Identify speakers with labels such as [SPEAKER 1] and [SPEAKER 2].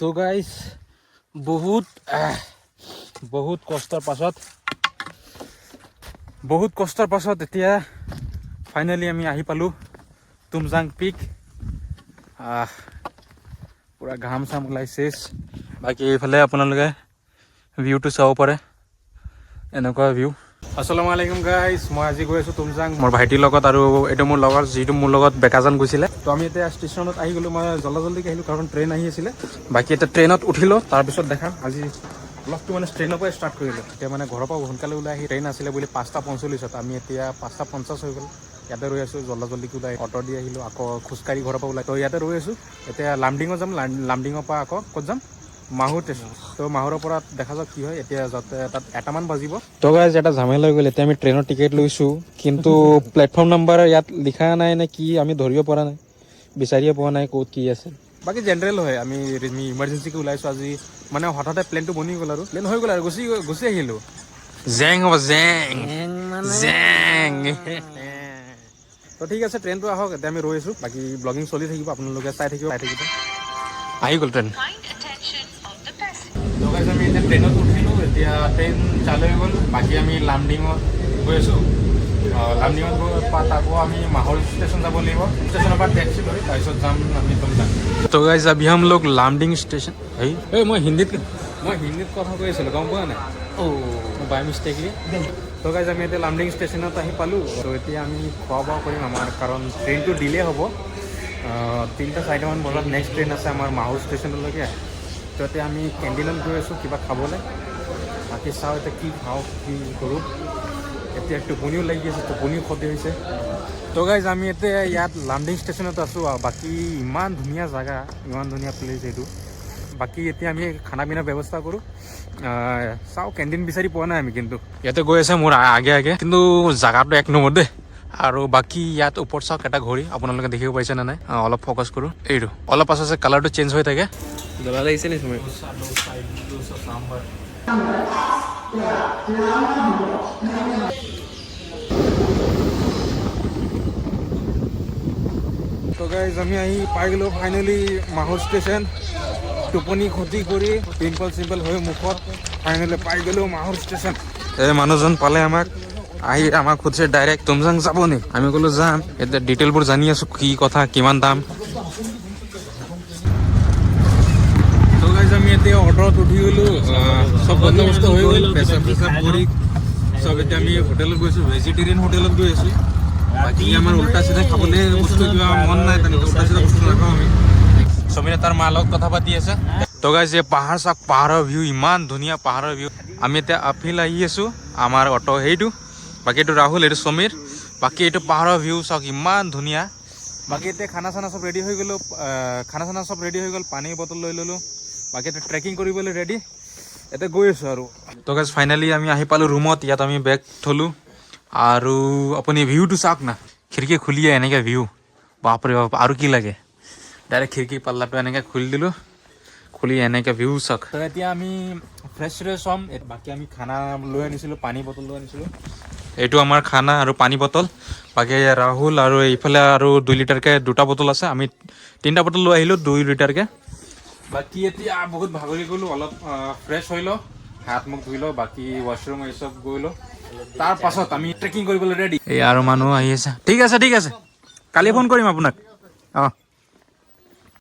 [SPEAKER 1] তো গাইস বহুত বহুত কষ্টৰ পাছত এতিয়া ফাইনেলি আমি আহি পালোঁ তুমজাং পিক। পুৰা ঘাম চাম ওলাইছে। বাকী এইফালে আপোনালোকে ভিউটো চাব পাৰে, এনেকুৱা ভিউ। আসসালামু আলাইকুম গাইস, মই আজি গৈ আছোঁ তুমজাং মোৰ ভাইটিৰ লগত, আৰু এইটো মোৰ লগৰ যিটো মোৰ লগত বেকাজান গৈছিলে। তো আমি এতিয়া ষ্টেচনত আহি গ'লোঁ। মই জল্দিকে আহিলোঁ কাৰণ ট্ৰেইন আহি আছিলে। বাকী এতিয়া ট্ৰেইনত উঠিলোঁ, তাৰপিছত দেখাম আজি ব্লগটো মানে ট্ৰেইনৰ পৰাই ষ্টাৰ্ট কৰিলোঁ। এতিয়া মানে ঘৰৰ পৰা সোনকালে ওলাই আহি ট্ৰেইন আছিলে বুলি 5:45, আমি এতিয়া 5:50 হৈ গ'ল। ইয়াতে ৰৈ আছোঁ, জল্দিকে ওলাই অটো দি আহিলোঁ, আকৌ খোজকাঢ়ি ঘৰৰ পৰা ওলাই। তো ইয়াতে ৰৈ আছোঁ। এতিয়া লামডিঙত যাম, লামডিঙৰ পৰা আকৌ ক'ত যাম, মাহুৰ ষ্টেচন। তো মাহুৰৰ পৰা দেখা যাওক কি হয়। এতিয়া যাতে তাত 1টামান বাজিব। তো গাইজ এটা ঝামেলা হৈ গ'ল। এতিয়া আমি ট্ৰেইনৰ টিকেট লৈছোঁ, কিন্তু প্লেটফৰ্ম নাম্বাৰ ইয়াত লিখা নাই নে কি, আমি ধৰিব পৰা নাই, বিচাৰিয়ে পোৱা নাই ক'ত কি আছে। বাকী জেনেৰেল হয়, আমি ইমাৰ্জেঞ্চিকে ওলাইছোঁ আজি, মানে হঠাতে প্লেনটো বনি গ'ল আৰু প্লেন হৈ গ'ল আৰু গুচি আহিলোঁ। জেং হ'ব জেং জেং। তো ঠিক আছে, ট্ৰেইনটো আহক, এতিয়া আমি ৰৈ আছোঁ। বাকী ব্লগিং চলি থাকিব, আপোনালোকে চাই থাকিব। আহি গ'ল ট্ৰেইন। তো গাইজ আমি এতিয়া ট্ৰেইনত উঠিলোঁ, এতিয়া ট্ৰেইন চালু হৈ গ'ল। বাকী আমি লামডিঙত গৈ আছোঁ। লামডিঙত গৈ আকৌ আমি মাহুৰ ষ্টেচন যাব লাগিব। ষ্টেচনৰ পৰা টেক্সি লৈ তাৰপিছত যাম আমি তুমজাং। তো গাইজ अभी हम लोग लामडिंग स्टेशन মই হিন্দীত কথা কৈ আছিলোঁ, গম পোৱা নাই? বাই মিষ্টেকলি। তো গাইজ আমি এতিয়া লামডিং ষ্টেচনত আহি পালোঁ। তো এতিয়া আমি খোৱা বোৱা কৰিম আমাৰ, কাৰণ ট্ৰেইনটো ডিলে হ'ব। 3-4মান বজাত নেক্সট ট্ৰেইন আছে আমাৰ মাহুৰ ষ্টেচনলৈকে। তো এতিয়া আমি কেণ্টিনত গৈ আছোঁ কিবা খাবলৈ। বাকী চাওঁ এতিয়া কি খাওঁ, কি কৰোঁ। এতিয়া টোপনিও লাগি আছে, টোপনিও ক্ষতি হৈছে। তো গাইজ আমি এতিয়া ইয়াত লামডিং ষ্টেচনত আছোঁ। আৰু বাকী ইমান ধুনীয়া জেগা, ইমান ধুনীয়া প্লেচ এইটো। বাকী এতিয়া আমি খানা পিনাৰ ব্যৱস্থা কৰোঁ। চাওঁ, কেণ্টিন বিচাৰি পোৱা নাই আমি, কিন্তু ইয়াতে গৈ আছে মোৰ আগে, কিন্তু জেগাটো 1 নম্বৰ দেই। আৰু বাকী ইয়াত ওপৰত চাওক এটা ঘড়ী, আপোনালোকে দেখিব পাইছে নে নাই? অলপ ফ'কাছ কৰোঁ। এইটো অলপ পাছত কালাৰটো চেঞ্জ হৈ থাকে।
[SPEAKER 2] জ্বলা লাগিছে নি তুমি?
[SPEAKER 1] তো গাইজ আমি আহি পাই গ'লোঁ ফাইনেলি মাহুৰ ষ্টেচন। টোপনি ক্ষতি কৰি পিম্পল হৈ মুখত ফাইনেলি পাই গ'লোঁ মাহুৰ ষ্টেচন। এই মানুহজন পালে আমাক সুধিছে ডাইৰেক্ট তুমজাং যাব নি? আমি ক'লো যাম। এতিয়া ডিটেইলবোৰ জানি আছোঁ, কি কথা, কিমান দাম। তো গাইজ আমি এতিয়া অটোত উঠি গ'লোঁ, চব বন্দোবস্ত হৈ গ'ল, পেচাব কৰি চব। এতিয়া আমি হোটেলত গৈছোঁ, ভেজিটেৰিয়ান হোটেলত গৈ আছোঁ। বাকী আমাৰ উল্টা চিধা খাবলৈ বস্তু কিবা মন নাই, তেনেকৈ উল্টা চিধা বস্তু নাখাওঁ আমি। চবিনে তাৰ মাৰ লগত কথা পাতি আছে। তো গাইজ এই পাহাৰ চাওক, পাহাৰৰ ভিউ ইমান ধুনীয়া, পাহাৰৰ ভিউ। আমি এতিয়া আপিল আহি আছোঁ, আমাৰ অটো সেইটো। বাকী এইটো ৰাহুল, এইটো সমীৰ। বাকী এইটো পাহাৰৰ ভিউ চাওক, ইমান ধুনীয়া। বাকী এতিয়া খানা চানা চব ৰেডি হৈ গ'ল, পানীৰ বটল লৈ ল'লোঁ। বাকী এতিয়া ট্ৰেকিং কৰিবলৈ ৰেডি, এতিয়া গৈ আছোঁ আৰু। তো গাইজ ফাইনেলি আমি আহি পালোঁ ৰুমত। ইয়াত আমি বেগ থলোঁ, আৰু আপুনি ভিউটো চাওক না, খিৰিকী খুলিয়ে এনেকৈ ভিউ, বাপৰে বাপ, আৰু কি লাগে। ডাইৰেক্ট খিৰিকী পাল্লাটো এনেকৈ খুলি দিলোঁ, খুলি এনেকৈ ভিউ চাওক। তো এতিয়া আমি ফ্ৰেছ হ'ম। বাকী আমি খানা লৈ আনিছিলোঁ, পানী বটল লৈ আনিছিলোঁ। এইটো আমাৰ খানা আৰু পানী বটল। বাকী ৰাহুল আৰু এইফালে আৰু 2 লিটাৰকৈ 2টা বটল আছে। আমি 3টা বটল লৈ আহিলোঁ 2 লিটাৰকৈ। বাকী এতিয়া বহুত ভাগৰি গ'লোঁ, অলপ ফ্ৰেছ হৈ লওঁ, হাত মুখ ধুই লওঁ, বাকী ৱাছৰুম এই চব গৈ লওঁ। তাৰ পাছত আমি ট্ৰেকিং কৰিবলৈ ৰেডি। এই আৰু মানুহ আহি আছে। ঠিক আছে, কালি ফোন কৰিম আপোনাক।